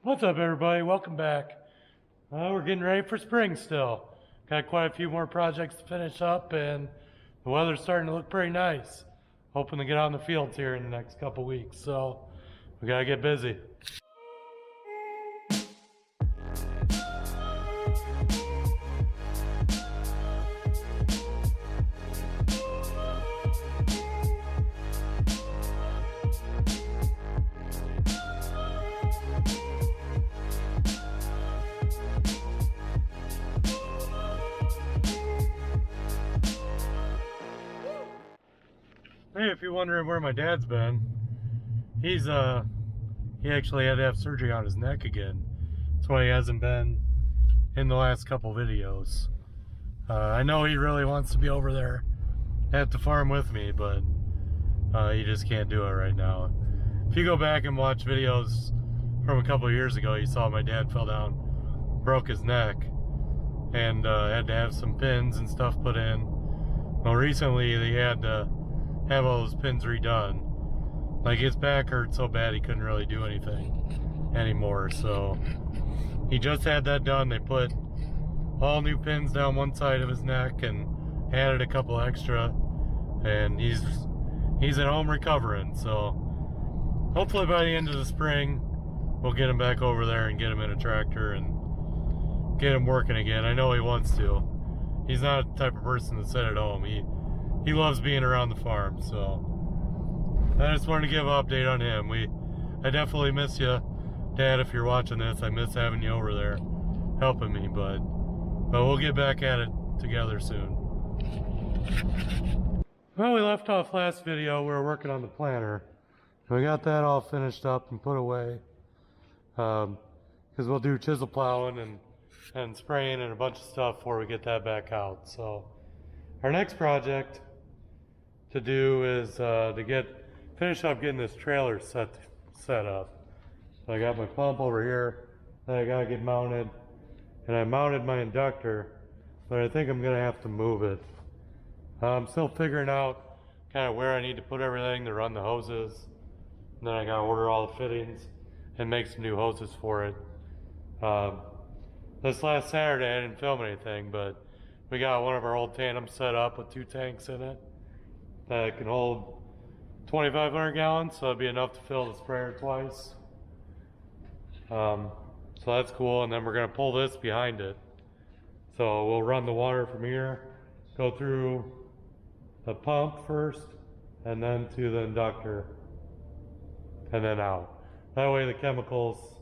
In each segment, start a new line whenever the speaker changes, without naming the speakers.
What's up, everybody? Welcome back. We're getting ready for spring still. Got quite a few more projects to finish up, and the weather's starting to look pretty nice. Hoping to get out in the fields here in the next couple weeks, so we gotta get busy. Hey, if you're wondering where my dad's been, he actually had to have surgery on his neck again. That's why he hasn't been in the last couple videos. I know he really wants to be over there at the farm with me, but he just can't do it right now. If you go back and watch videos from a couple years ago, you saw my dad fell down, broke his neck, and had to have some pins and stuff put in. Well, recently they had to have all those pins redone. Like, his back hurt so bad he couldn't really do anything anymore, so he just had that done. They put all new pins down one side of his neck and added a couple extra, and he's at home recovering. So hopefully by the end of the spring we'll get him back over there and get him in a tractor and get him working again. I know he wants to. He's not the type of person to sit at home. He loves being around the farm, so I just wanted to give an update on him. I definitely miss you, Dad, if you're watching this. I miss having you over there helping me, but we'll get back at it together soon. Well, we left off last video. We were working on the planter. We got that all finished up and put away, because we'll do chisel plowing and spraying and a bunch of stuff before we get that back out. So our next project to do is to finish up getting this trailer set up. So I got my pump over here that I gotta get mounted, and I mounted my inductor, but I think I'm gonna have to move it. I'm still figuring out kind of where I need to put everything to run the hoses, and then I gotta order all the fittings and make some new hoses for it. This last Saturday I didn't film anything, but we got one of our old tandems set up with 2 tanks in it that can hold 2,500 gallons, so it'd be enough to fill the sprayer twice. So that's cool, and then we're gonna pull this behind it. So we'll run the water from here, go through the pump first, and then to the inductor, and then out. That way the chemicals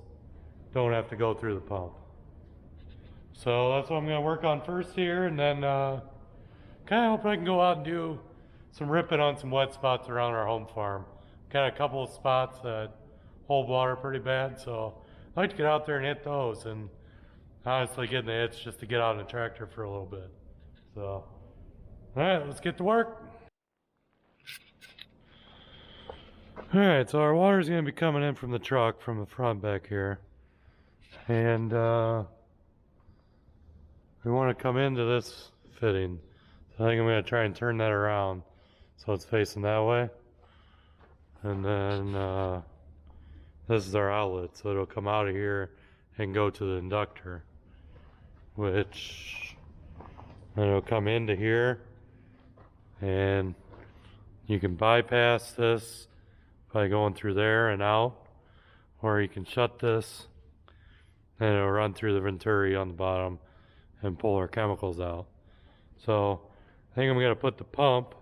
don't have to go through the pump. So that's what I'm gonna work on first here, and then kind of hope I can go out and do some ripping on some wet spots around our home farm. Got a couple of spots that hold water pretty bad, so I'd like to get out there and hit those, and honestly getting the itch just to get out in the tractor for a little bit. So, alright, let's get to work. Alright, so our water's gonna be coming in from the truck from the front back here. And we want to come into this fitting. So I think I'm going to try and turn that around so it's facing that way. And then this is our outlet, so it'll come out of here and go to the inductor, which then it'll come into here, and you can bypass this by going through there and out, or you can shut this and it'll run through the venturi on the bottom and pull our chemicals out. So I think I'm gonna put the pump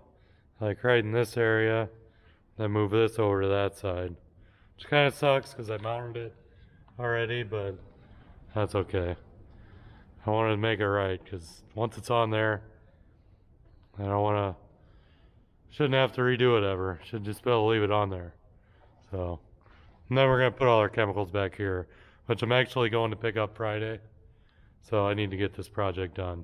like right in this area, then move this over to that side, which kind of sucks because I mounted it already, but that's okay. I wanted to make it right, because once it's on there, I don't shouldn't have to redo it ever. Should just be able to leave it on there. So, and then we're gonna put all our chemicals back here, which I'm actually going to pick up Friday. So I need to get this project done.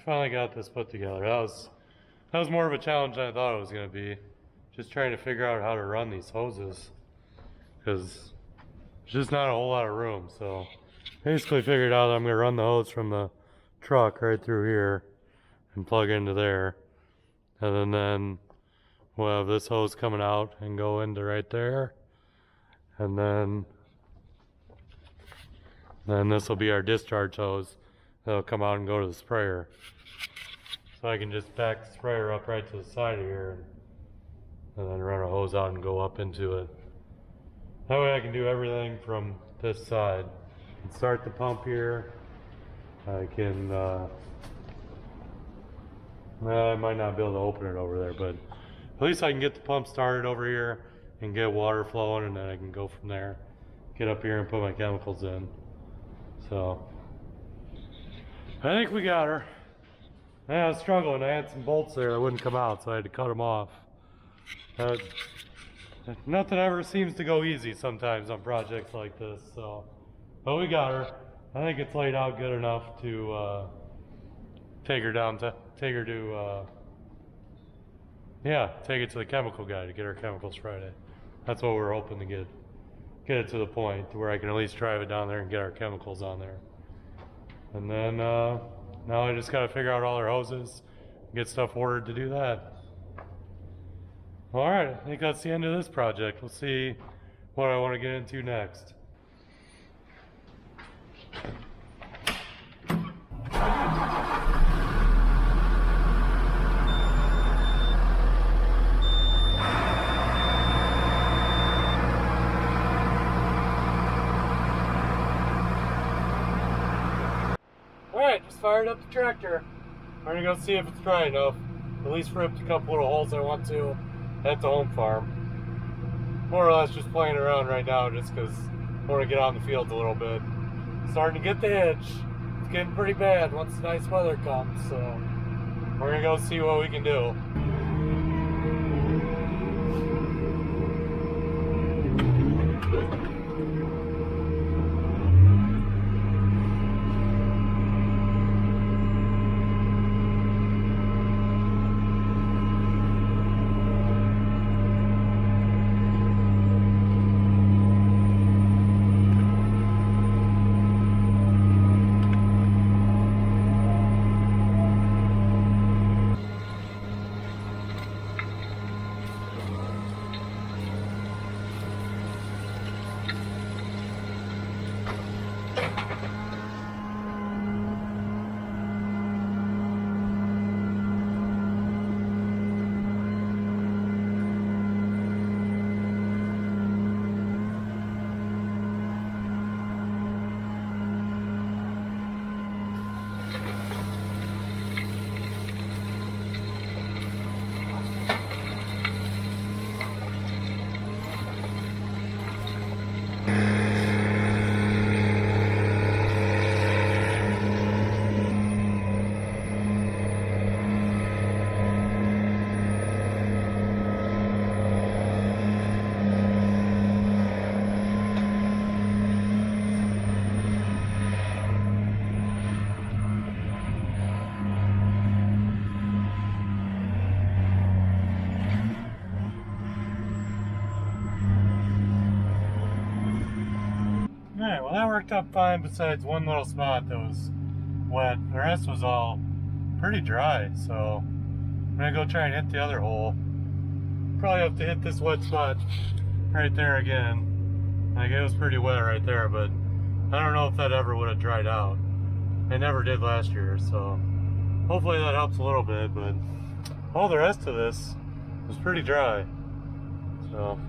finally got this put together. That was more of a challenge than I thought it was going to be. Just trying to figure out how to run these hoses, because there's just not a whole lot of room. So basically figured out I'm going to run the hose from the truck right through here and plug into there, and then we'll have this hose coming out and go into right there, and then this will be our discharge hose that'll come out and go to the sprayer. So I can just back the sprayer up right to the side of here and then run a hose out and go up into it. That way I can do everything from this side. I can start the pump here. I can, well, I might not be able to open it over there, but at least I can get the pump started over here and get water flowing, and then I can go from there, get up here and put my chemicals in. So I think we got her. Yeah, I was struggling. I had some bolts there that wouldn't come out, so I had to cut them off. Nothing ever seems to go easy sometimes on projects like this. So, but we got her. I think it's laid out good enough to take it to the chemical guy to get our chemicals Friday. That's what we're hoping to get it to the point to where I can at least drive it down there and get our chemicals on there. And then now I just got to figure out all our hoses, get stuff ordered to do that. All right, I think that's the end of this project. We'll see what I want to get into next. Alright, just fired up the tractor. I'm gonna go see if it's dry enough. At least ripped a couple little holes I want to at the home farm. More or less just playing around right now just because I want to get out in the fields a little bit. Starting to get the itch. It's getting pretty bad once the nice weather comes, so we're gonna go see what we can do. Alright, well that worked out fine besides one little spot that was wet. The rest was all pretty dry, so I'm gonna go try and hit the other hole. Probably have to hit this wet spot right there again. Like, it was pretty wet right there, but I don't know if that ever would have dried out. It never did last year, so hopefully that helps a little bit, but all the rest of this was pretty dry. So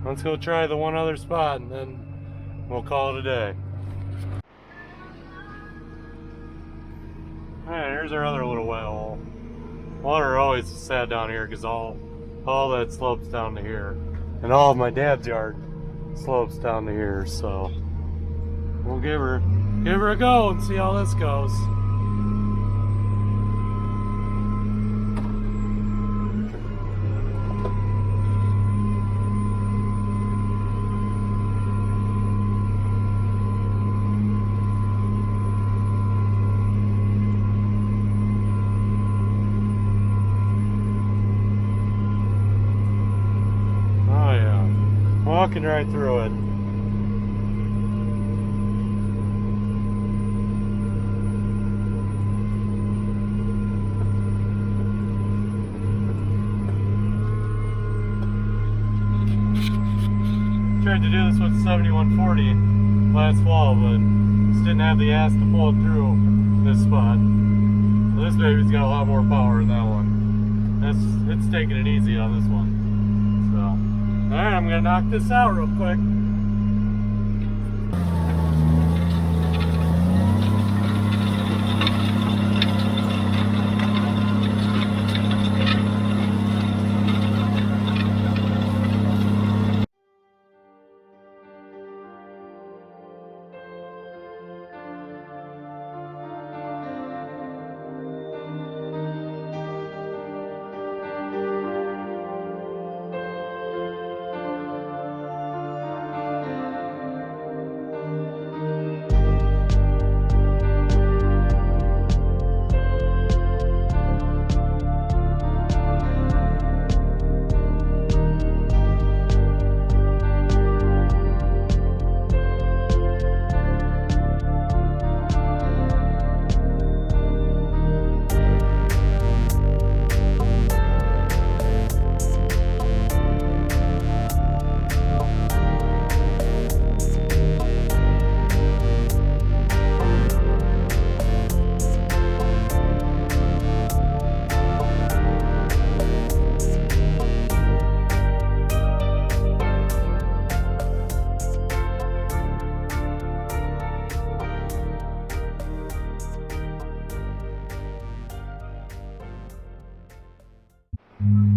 let's go try the one other spot and then we'll call it a day. Alright, here's our other little wet hole. Water always sad down here because all that slopes down to here. And all of my dad's yard slopes down to here, so we'll give her a go and see how this goes. walking right through it. Tried to do this with 7140 last fall, but just didn't have the ass to pull it through this spot. So this baby's got a lot more power than that one. It's taking it easy on this one. So, alright, I'm gonna knock this out real quick.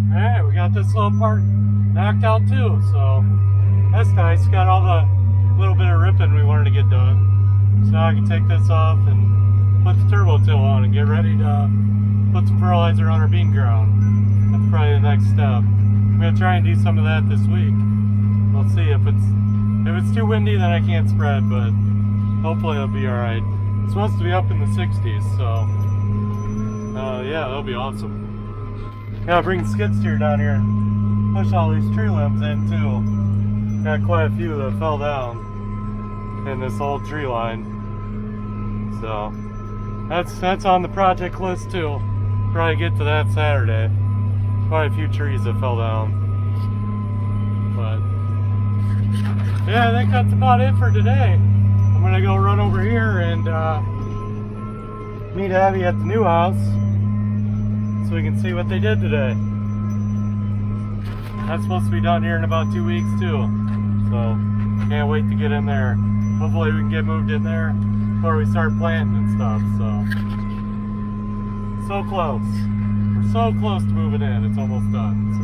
Alright, we got this little part knocked out too, so that's nice. Got all the little bit of ripping we wanted to get done. So now I can take this off and put the turbo till on and get ready to put some fertilizer on our bean ground. That's probably the next step. I'm going to try and do some of that this week. We'll see if it's too windy, then I can't spread, but hopefully it'll be alright. It's supposed to be up in the 60s, so yeah, that'll be awesome. Gotta bring the skid steer down here and push all these tree limbs in too. Got quite a few that fell down in this old tree line. So that's on the project list too. Probably get to that Saturday. Quite a few trees that fell down. But yeah, I think that's about it for today. I'm gonna go run over here and meet Abby at the new house, so we can see what they did today. That's supposed to be done here in about 2 weeks too. So can't wait to get in there. Hopefully we can get moved in there before we start planting and stuff. So close. We're so close to moving in. It's almost done.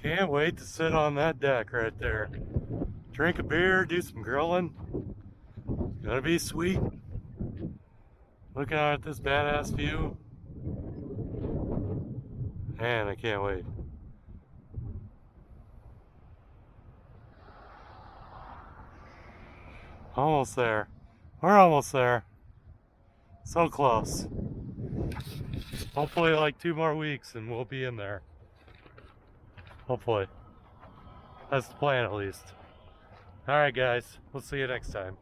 Can't wait to sit on that deck right there. Drink a beer, do some grilling. It's gonna be sweet. Looking out at this badass view. Man, I can't wait. Almost there. We're almost there. So close. Hopefully like 2 more weeks and we'll be in there. Hopefully. That's the plan at least. Alright guys, we'll see you next time.